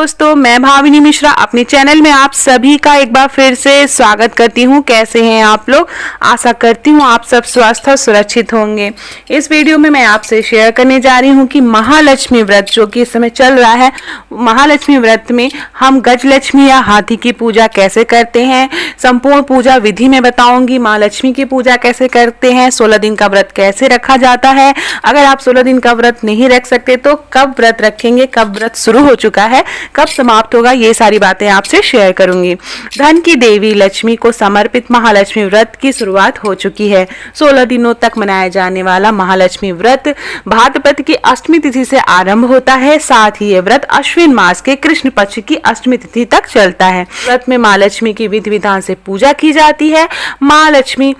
दोस्तों, मैं भाविनी मिश्रा अपने चैनल में आप सभी का एक बार फिर से स्वागत करती हूँ। कैसे हैं आप लोग? आशा करती हूँ आप सब स्वस्थ और सुरक्षित होंगे। इस वीडियो में मैं आपसे शेयर करने जा रही हूँ कि महालक्ष्मी व्रत जो कि इस समय चल रहा है, महालक्ष्मी व्रत में हम गजलक्ष्मी या हाथी की पूजा कैसे करते हैं, संपूर्ण पूजा विधि में बताऊंगी। महालक्ष्मी की पूजा कैसे करते हैं, 16 दिन का व्रत कैसे रखा जाता है, अगर आप 16 दिन का व्रत नहीं रख सकते तो कब व्रत रखेंगे, कब व्रत शुरू हो चुका है, कब समाप्त होगा, ये सारी बातें आपसे शेयर करूंगी। धन की देवी लक्ष्मी को समर्पित महालक्ष्मी व्रत की शुरुआत हो चुकी है। 16 दिनों तक मनाया जाने वाला महालक्ष्मी व्रत भाद्रपद की अष्टमी तिथि से आरंभ होता है। साथ ही ये व्रत अश्विन मास के कृष्ण पक्ष की अष्टमी तिथि तक चलता है। व्रत में माँ लक्ष्मी की विधि विधान से पूजा की जाती है। माँ लक्ष्मी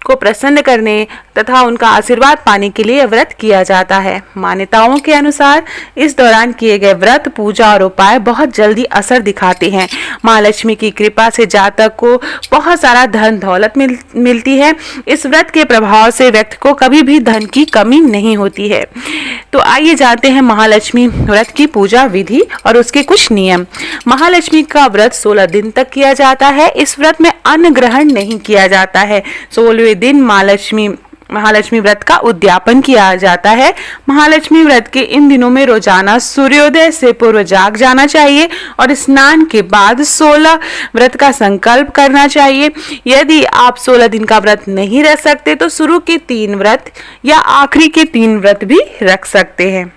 को प्रसन्न करने तथा उनका आशीर्वाद पाने के लिए व्रत किया जाता है। मान्यताओं के अनुसार इस दौरान किए गए व्रत, पूजा और उपाय बहुत जल्दी असर दिखाते हैं। माँ लक्ष्मी की कृपा से जातक को बहुत सारा धन दौलत मिलती है। इस व्रत के प्रभाव से व्यक्ति को कभी भी धन की कमी नहीं होती है। तो आइए जानते हैं महालक्ष्मी व्रत की पूजा विधि और उसके कुछ नियम। महालक्ष्मी का व्रत 16 दिन तक किया जाता है। इस व्रत में अन्न ग्रहण नहीं किया जाता है। 16वें दिन महालक्ष्मी व्रत का उद्यापन किया जाता है। महालक्ष्मी व्रत के इन दिनों में रोजाना सूर्योदय से पूर्व जाग जाना चाहिए और स्नान के बाद 16 व्रत का संकल्प करना चाहिए। यदि आप 16 दिन का व्रत नहीं रख सकते तो शुरू के 3 व्रत या आखिरी के 3 व्रत भी रख सकते हैं।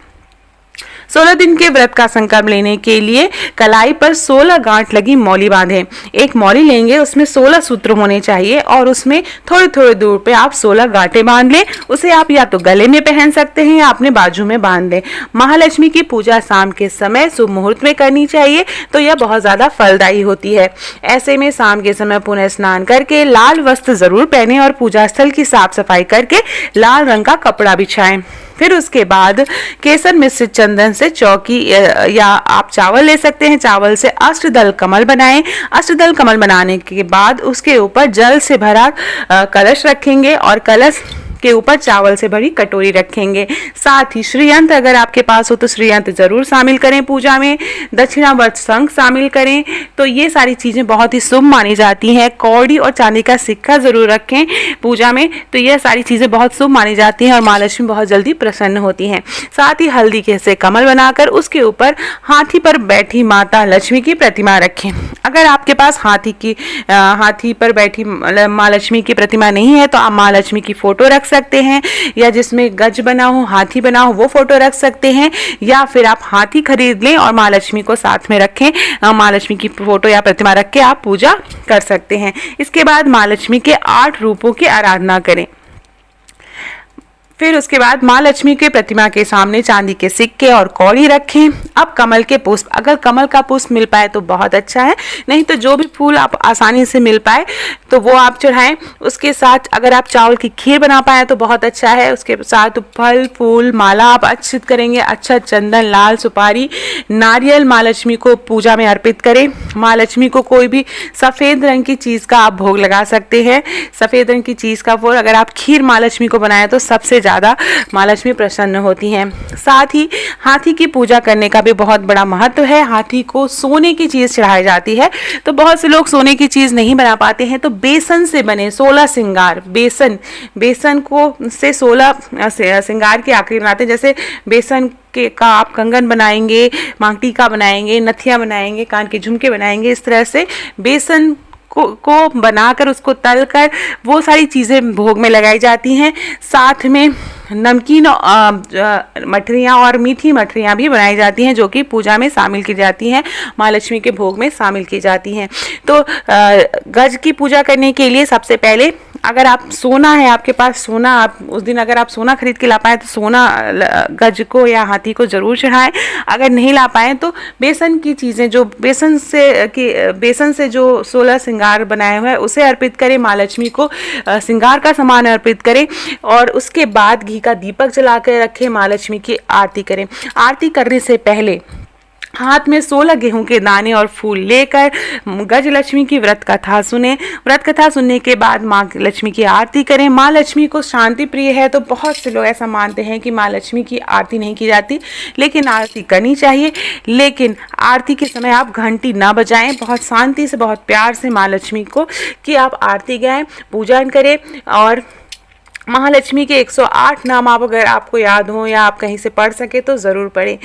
16 दिन के व्रत का संकल्प लेने के लिए कलाई पर 16 गांठ लगी मौली बांधें। एक मौली लेंगे, उसमें 16 सूत्र होने चाहिए और उसमें थोड़ी थोड़ी दूर पे आप 16 गांठें बांध लें। उसे आप या तो गले में पहन सकते हैं या अपने बाजू में बांध लें। महालक्ष्मी की पूजा शाम के समय शुभ मुहूर्त में करनी चाहिए, तो यह बहुत ज्यादा फलदायी होती है। ऐसे में शाम के समय पुनः स्नान करके लाल वस्त्र जरूर पहने और पूजा स्थल की साफ सफाई करके लाल रंग का कपड़ा बिछाएं। फिर उसके बाद केसर मिश्रित चंदन से चौकी या आप चावल ले सकते हैं, चावल से अष्टदल कमल बनाएं। अष्टदल कमल बनाने के बाद उसके ऊपर जल से भरा कलश रखेंगे और कलश के ऊपर चावल से भरी कटोरी रखेंगे। साथ ही श्रीयंत्र अगर आपके पास हो तो श्रीयंत्र जरूर शामिल करें पूजा में। दक्षिणावर्त शंख शामिल करें। तो ये सारी चीजें बहुत ही शुभ मानी जाती हैं। कौड़ी और चांदी का सिक्का जरूर रखें पूजा में। तो ये सारी चीजें बहुत शुभ मानी जाती हैं और माँ लक्ष्मी बहुत जल्दी प्रसन्न होती हैं। साथ ही हल्दी के से कमल बनाकर उसके ऊपर हाथी पर बैठी माता लक्ष्मी की प्रतिमा रखें। अगर आपके पास हाथी पर बैठी माँ लक्ष्मी की प्रतिमा नहीं है तो आप माँ लक्ष्मी की फोटो रख सकते हैं, या जिसमें गज बना हो, हाथी बना हो, वो फोटो रख सकते हैं, या फिर आप हाथी खरीद लें और माँ लक्ष्मी को साथ में रखें। माँ लक्ष्मी की फोटो या प्रतिमा रख के आप पूजा कर सकते हैं। इसके बाद माँ लक्ष्मी के 8 रूपों की आराधना करें। फिर उसके बाद माँ लक्ष्मी के प्रतिमा के सामने चांदी के सिक्के और कौड़ी रखें। अब कमल के पुष्प, अगर कमल का पुष्प मिल पाए तो बहुत अच्छा है, नहीं तो जो भी फूल आप आसानी से मिल पाए तो वो आप चढ़ाएं। उसके साथ अगर आप चावल की खीर बना पाए तो बहुत अच्छा है। उसके साथ फल फूल माला आप अर्पित करेंगे। अच्छा चंदन, लाल सुपारी, नारियल माँ लक्ष्मी को पूजा में अर्पित करें। माँ लक्ष्मी को कोई भी सफेद रंग की चीज का आप भोग लगा सकते हैं। सफेद रंग की चीज का भोग, अगर आप खीर माँ लक्ष्मी को बनाए तो सबसे ज्यादा माँ लक्ष्मी प्रसन्न होती हैं। साथ ही हाथी की पूजा करने का भी बहुत बड़ा महत्व है। हाथी को सोने की चीज चढ़ाई जाती है, तो बहुत से लोग सोने की चीज नहीं बना पाते हैं, तो बेसन से बने 16 श्रृंगार, बेसन को से 16 श्रृंगार की आकृति बनाते हैं। जैसे बेसन का आप कंगन बनाएंगे, मांग टीका बनाएंगे, नथिया बनाएंगे, कान के झुमके बनाएंगे। इस तरह से बेसन को बनाकर उसको तलकर वो सारी चीज़ें भोग में लगाई जाती हैं। साथ में नमकीन मठरियाँ और मीठी मठरियाँ भी बनाई जाती हैं, जो कि पूजा में शामिल की जाती हैं, माँ लक्ष्मी के भोग में शामिल की जाती हैं। तो गज की पूजा करने के लिए सबसे पहले अगर आप सोना है, आपके पास सोना, आप उस दिन अगर आप सोना खरीद के ला पाए तो सोना गज को या हाथी को जरूर चढ़ाएं। अगर नहीं ला पाए तो बेसन की चीज़ें, जो बेसन से जो 16 श्रृंगार बनाए हुए हैं उसे अर्पित करें। माँ लक्ष्मी को श्रृंगार का सामान अर्पित करें और उसके बाद घी का दीपक जला कर रखें। माँ लक्ष्मी की आरती करें। आरती करने से पहले हाथ में 16 गेहूं के दाने और फूल लेकर गजलक्ष्मी की व्रत कथा सुने। व्रत कथा सुनने के बाद माँ लक्ष्मी की आरती करें। माँ लक्ष्मी को शांति प्रिय है, तो बहुत से लोग ऐसा मानते हैं कि माँ लक्ष्मी की आरती नहीं की जाती, लेकिन आरती करनी चाहिए। लेकिन आरती के समय आप घंटी ना बजाएं, बहुत शांति से, बहुत प्यार से माँ लक्ष्मी को कि आप आरती गाएं, पूजन करें। और महालक्ष्मी के 108 नाम आप अगर आपको याद हो या आप कहीं से पढ़ सके तो ज़रूर पढ़ें।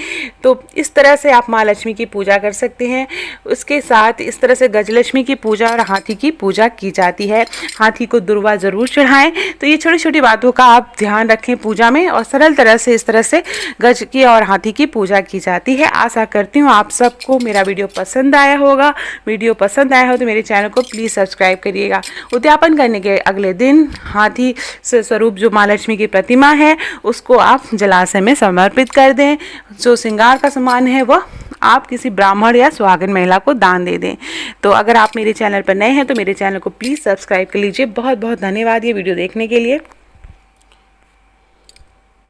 तो इस तरह से आप माँ लक्ष्मी की पूजा कर सकते हैं। उसके साथ इस तरह से गजलक्ष्मी की पूजा और हाथी की पूजा की जाती है। हाथी को दुर्वा ज़रूर चढ़ाएं। तो ये छोटी छोटी बातों का आप ध्यान रखें पूजा में, और सरल तरह से इस तरह से गज की और हाथी की पूजा की जाती है। आशा करती हूँ आप सबको मेरा वीडियो पसंद आया होगा। वीडियो पसंद आया हो तो मेरे चैनल को प्लीज़ सब्सक्राइब करिएगा। उद्यापन करने के अगले दिन हाथी से स्वरूप जो माँ लक्ष्मी की प्रतिमा है उसको आप जलाशय में समर्पित कर दें। जो श्रृंगार का सामान है वह आप किसी ब्राह्मण या सुहागन महिला को दान दे दें। तो अगर आप मेरे चैनल पर नए हैं तो मेरे चैनल को प्लीज़ सब्सक्राइब कर लीजिए। बहुत बहुत धन्यवाद ये वीडियो देखने के लिए।